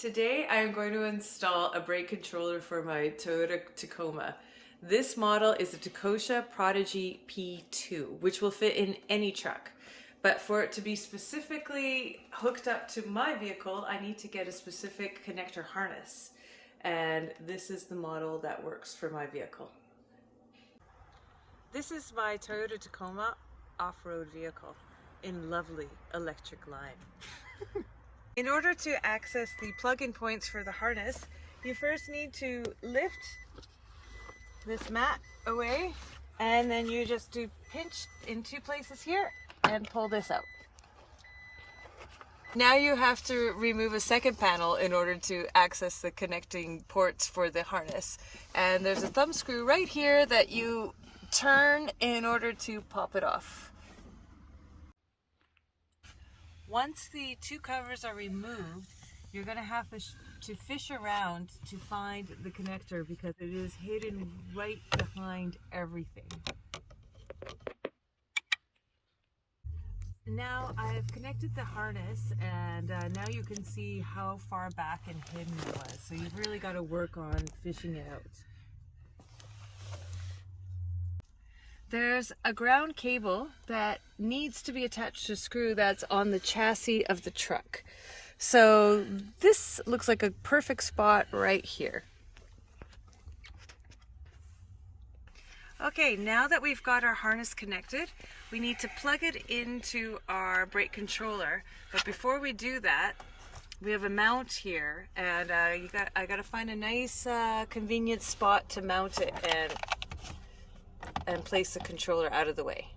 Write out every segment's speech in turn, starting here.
Today I am going to install a brake controller for my Toyota Tacoma. This model is a Tekonsha Prodigy P2, which will fit in any truck. But for it to be specifically hooked up to my vehicle, I need to get a specific connector harness. And this is the model that works for my vehicle. This is my Toyota Tacoma off-road vehicle in lovely electric line. In order to access the plug-in points for the harness, you first need to lift this mat away, and then you just do pinch in two places here and pull this out. Now you have to remove a second panel in order to access the connecting ports for the harness. And there's a thumb screw right here that you turn in order to pop it off. Once the two covers are removed, you're going to have to fish around to find the connector because it is hidden right behind everything. Now I've connected the harness, and now you can see how far back and hidden it was. So you've really got to work on fishing it out. There's a ground cable that needs to be attached to a screw that's on the chassis of the truck. So this looks like a perfect spot right here. Okay, now that we've got our harness connected, we need to plug it into our brake controller. But before we do that, we have a mount here, and I gotta find a nice convenient spot to mount it and place the controller out of the way.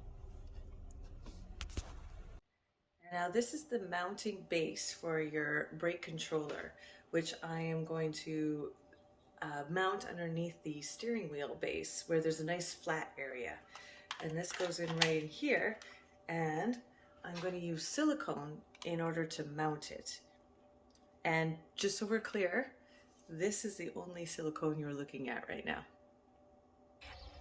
Now this is the mounting base for your brake controller, which I am going to mount underneath the steering wheel base where there's a nice flat area. And this goes in right in here, and I'm going to use silicone in order to mount it. And just so we're clear, this is the only silicone you're looking at right now.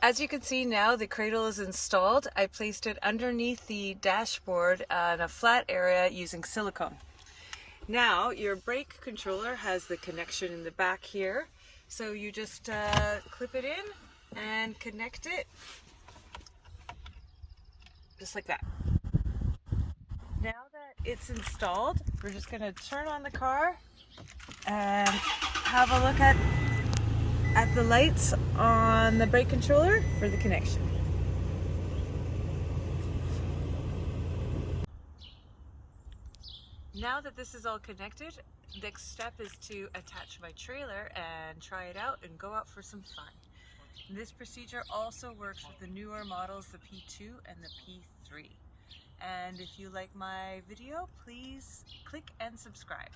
As you can see now, the cradle is installed. I placed it underneath the dashboard on a flat area using silicone. Now your brake controller has the connection in the back here. So you just clip it in and connect it just like that. Now that it's installed, we're just going to turn on the car and have a look at the lights on the brake controller for the connection. Now that this is all connected, the next step is to attach my trailer and try it out and go out for some fun. This procedure also works with the newer models, the P2 and the P3. And if you like my video, please click and subscribe.